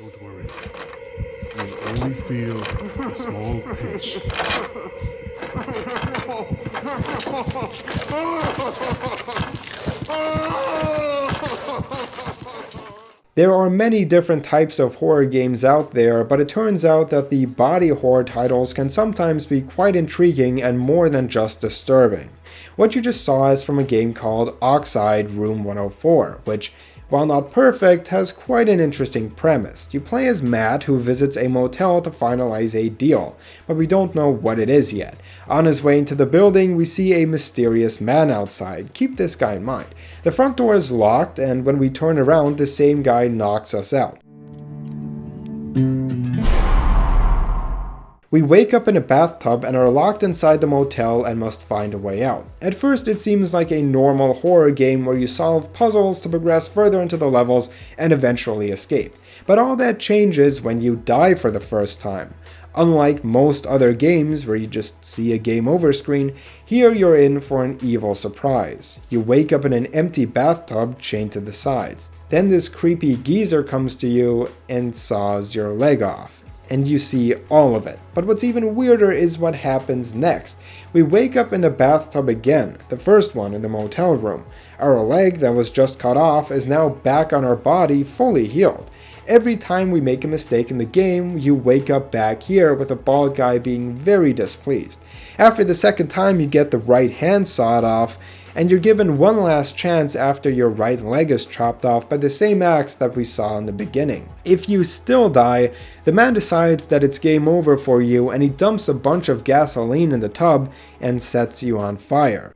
Don't worry. You'll only feel a small pinch. There are many different types of horror games out there, but it turns out that the body horror titles can sometimes be quite intriguing and more than just disturbing. What you just saw is from a game called Oxide Room 104, which, while not perfect, has quite an interesting premise. You play as Matt, who visits a motel to finalize a deal, but we don't know what it is yet. On his way into the building, we see a mysterious man outside. Keep this guy in mind. The front door is locked, and when we turn around, the same guy knocks us out. We wake up in a bathtub and are locked inside the motel and must find a way out. At first it seems like a normal horror game where you solve puzzles to progress further into the levels and eventually escape. But all that changes when you die for the first time. Unlike most other games where you just see a game over screen, here you're in for an evil surprise. You wake up in an empty bathtub chained to the sides. Then this creepy geezer comes to you and saws your leg off. And you see all of it. But what's even weirder is what happens next. We wake up in the bathtub again, the first one in the motel room. Our leg that was just cut off is now back on our body, fully healed. Every time we make a mistake in the game, you wake up back here with a bald guy being very displeased. After the second time, you get the right hand sawed off, and you're given one last chance after your right leg is chopped off by the same axe that we saw in the beginning. If you still die, the man decides that it's game over for you, and he dumps a bunch of gasoline in the tub and sets you on fire.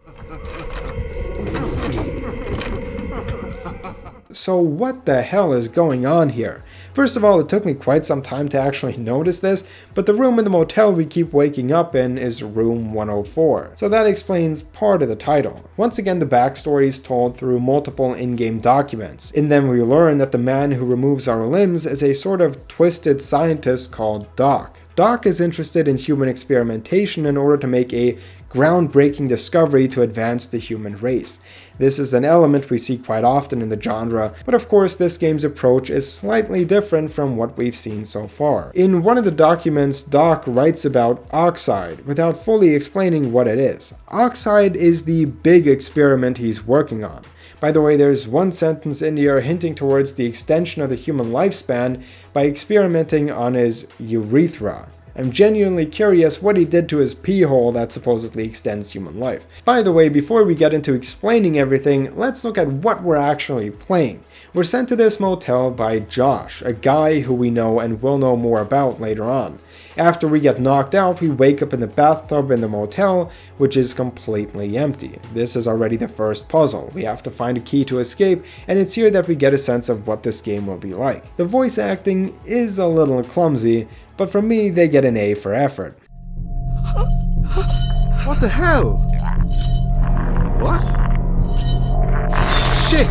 So what the hell is going on here? First of all, it took me quite some time to actually notice this, but the room in the motel we keep waking up in is room 104. So that explains part of the title. Once again, the backstory is told through multiple in-game documents. In them we learn that the man who removes our limbs is a sort of twisted scientist called Doc. Doc is interested in human experimentation in order to make a groundbreaking discovery to advance the human race. This is an element we see quite often in the genre, but of course this game's approach is slightly different from what we've seen so far. In one of the documents, Doc writes about Oxide without fully explaining what it is. Oxide is the big experiment he's working on. By the way, there's one sentence in here hinting towards the extension of the human lifespan by experimenting on his urethra. I'm genuinely curious what he did to his pee hole that supposedly extends human life. By the way, before we get into explaining everything, let's look at what we're actually playing. We're sent to this motel by Josh, a guy who we know and will know more about later on. After we get knocked out, we wake up in the bathtub in the motel, which is completely empty. This is already the first puzzle. We have to find a key to escape, and it's here that we get a sense of what this game will be like. The voice acting is a little clumsy, but from me, they get an A for effort. What the hell? What? Shit!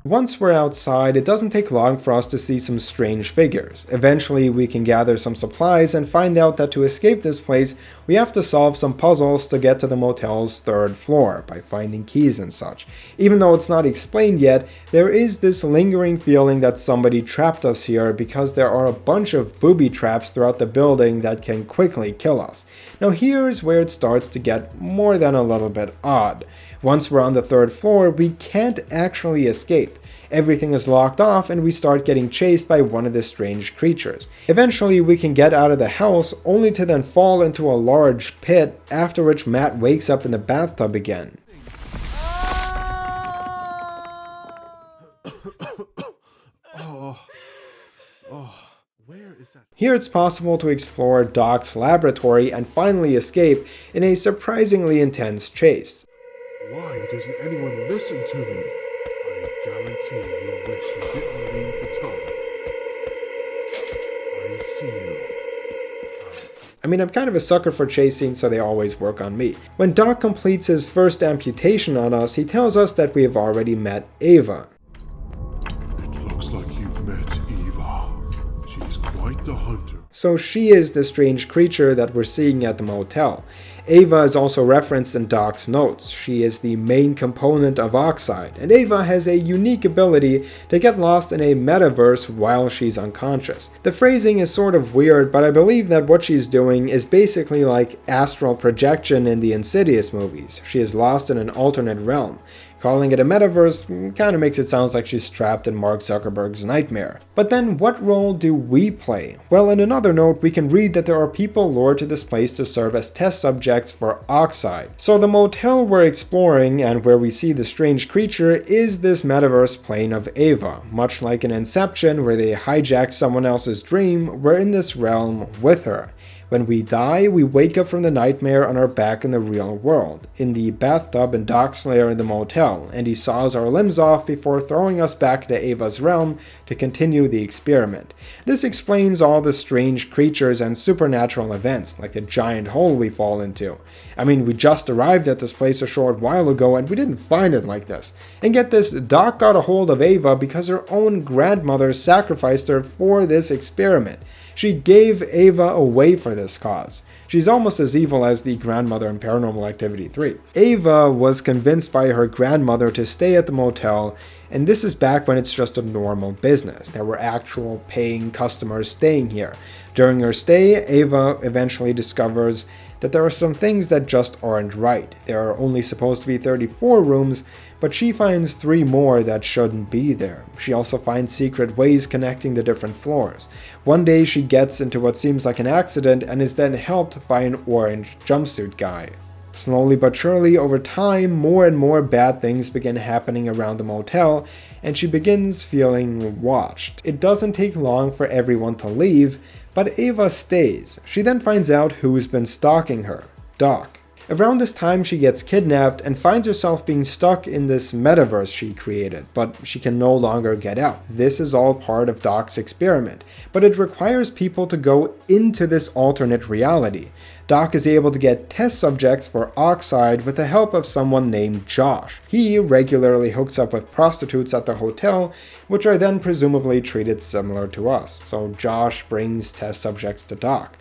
Once we're outside, it doesn't take long for us to see some strange figures. Eventually, we can gather some supplies and find out that to escape this place, we have to solve some puzzles to get to the motel's third floor by finding keys and such. Even though it's not explained yet, there is this lingering feeling that somebody trapped us here because there are a bunch of booby traps throughout the building that can quickly kill us. Now here's where it starts to get more than a little bit odd. Once we're on the third floor, we can't actually escape. Everything is locked off and we start getting chased by one of the strange creatures. Eventually we can get out of the house only to then fall into a large pit, after which Matt wakes up in the bathtub again. Where is that? Here it's possible to explore Doc's laboratory and finally escape in a surprisingly intense chase. Why doesn't anyone listen to me? I guarantee you'll wish you didn't leave the top. I see you. I mean, I'm kind of a sucker for chase scenes, so they always work on me. When Doc completes his first amputation on us, he tells us that we have already met Ava. It looks like you've met Eva. She's quite the hunter. So she is the strange creature that we're seeing at the motel. Ava is also referenced in Doc's notes. She is the main component of Oxide, and Ava has a unique ability to get lost in a metaverse while she's unconscious. The phrasing is sort of weird, but I believe that what she's doing is basically like astral projection in the Insidious movies. She is lost in an alternate realm. Calling it a metaverse kind of makes it sound like she's trapped in Mark Zuckerberg's nightmare. But then what role do we play? Well, in another note, we can read that there are people lured to this place to serve as test subjects for Oxide. So the motel we're exploring and where we see the strange creature is this metaverse plane of Ava. Much like in Inception, where they hijack someone else's dream, we're in this realm with her. When we die, we wake up from the nightmare and are back in the real world, in the bathtub in Doc's lair in the motel, and he saws our limbs off before throwing us back to Ava's realm to continue the experiment. This explains all the strange creatures and supernatural events, like the giant hole we fall into. I mean, we just arrived at this place a short while ago and we didn't find it like this. And get this, Doc got a hold of Ava because her own grandmother sacrificed her for this experiment. She gave Ava away for this cause. She's almost as evil as the grandmother in Paranormal Activity 3. Ava was convinced by her grandmother to stay at the motel, and this is back when it's just a normal business. There were actual paying customers staying here. During her stay, Ava eventually discovers that there are some things that just aren't right. There are only supposed to be 34 rooms, but she finds 3 more that shouldn't be there. She also finds secret ways connecting the different floors. One day she gets into what seems like an accident and is then helped by an orange jumpsuit guy. Slowly but surely, over time, more and more bad things begin happening around the motel, and she begins feeling watched. It doesn't take long for everyone to leave, but Ava stays. She then finds out who's been stalking her, Doc. Around this time, she gets kidnapped and finds herself being stuck in this metaverse she created, but she can no longer get out. This is all part of Doc's experiment, but it requires people to go into this alternate reality. Doc is able to get test subjects for Oxide with the help of someone named Josh. He regularly hooks up with prostitutes at the hotel, which are then presumably treated similar to us. So Josh brings test subjects to Doc.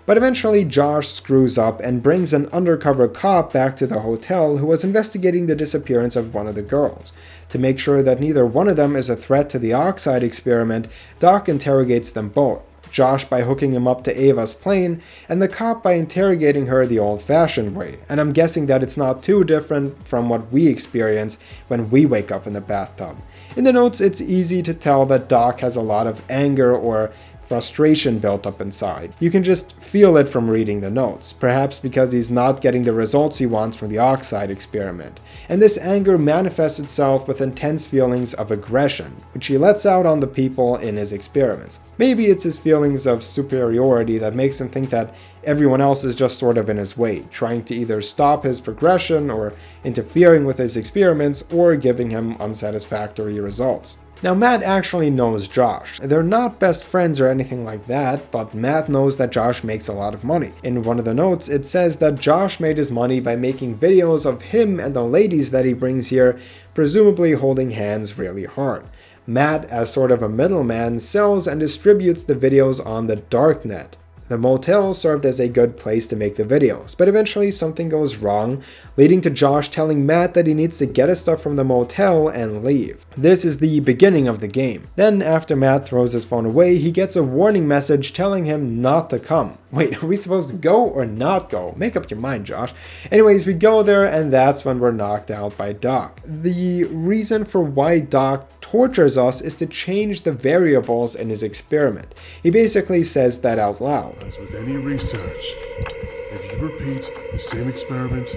But eventually Josh screws up and brings an undercover cop back to the hotel who was investigating the disappearance of one of the girls. To make sure that neither one of them is a threat to the Oxide experiment, Doc interrogates them both. Josh by hooking him up to Ava's plane, and the cop by interrogating her the old-fashioned way. And I'm guessing that it's not too different from what we experience when we wake up in the bathtub. In the notes, it's easy to tell that Doc has a lot of anger or frustration built up inside. You can just feel it from reading the notes, perhaps because he's not getting the results he wants from the Oxide experiment. And this anger manifests itself with intense feelings of aggression, which he lets out on the people in his experiments. Maybe it's his feelings of superiority that makes him think that everyone else is just sort of in his way, trying to either stop his progression or interfering with his experiments or giving him unsatisfactory results. Now, Matt actually knows Josh. They're not best friends or anything like that, but Matt knows that Josh makes a lot of money. In one of the notes, it says that Josh made his money by making videos of him and the ladies that he brings here, presumably holding hands really hard. Matt, as sort of a middleman, sells and distributes the videos on the darknet. The motel served as a good place to make the videos, but eventually something goes wrong, leading to Josh telling Matt that he needs to get his stuff from the motel and leave. This is the beginning of the game. Then, after Matt throws his phone away, he gets a warning message telling him not to come. Wait, are we supposed to go or not go? Make up your mind, Josh. Anyways, we go there, and that's when we're knocked out by Doc. The reason for why Doc tortures us is to change the variables in his experiment. He basically says that out loud. As with any research, if you repeat the same experiment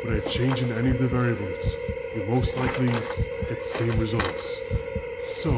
without changing any of the variables, you most likely get the same results. So,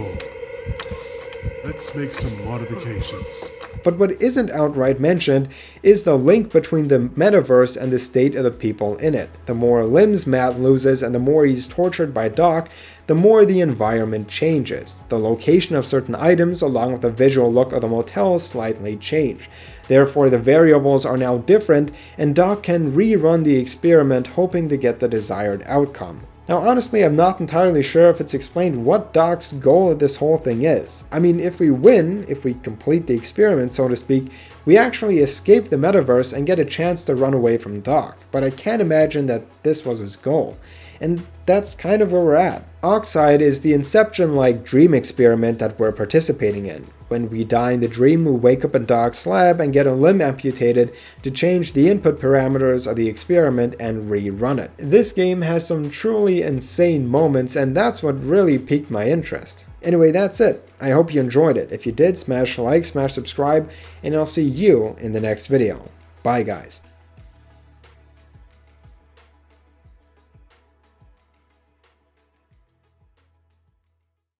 let's make some modifications. But what isn't outright mentioned is the link between the metaverse and the state of the people in it. The more limbs Matt loses and the more he's tortured by Doc, the more the environment changes. The location of certain items along with the visual look of the motel slightly change. Therefore, the variables are now different, and Doc can rerun the experiment hoping to get the desired outcome. Now honestly, I'm not entirely sure if it's explained what Doc's goal of this whole thing is. I mean, if we win, if we complete the experiment so to speak, we actually escape the metaverse and get a chance to run away from Doc, but I can't imagine that this was his goal. And that's kind of where we're at. Oxide is the Inception-like dream experiment that we're participating in. When we die in the dream, we wake up in Doc's lab and get a limb amputated to change the input parameters of the experiment and rerun it. This game has some truly insane moments, and that's what really piqued my interest. Anyway, that's it. I hope you enjoyed it. If you did, smash like, smash subscribe, and I'll see you in the next video. Bye guys.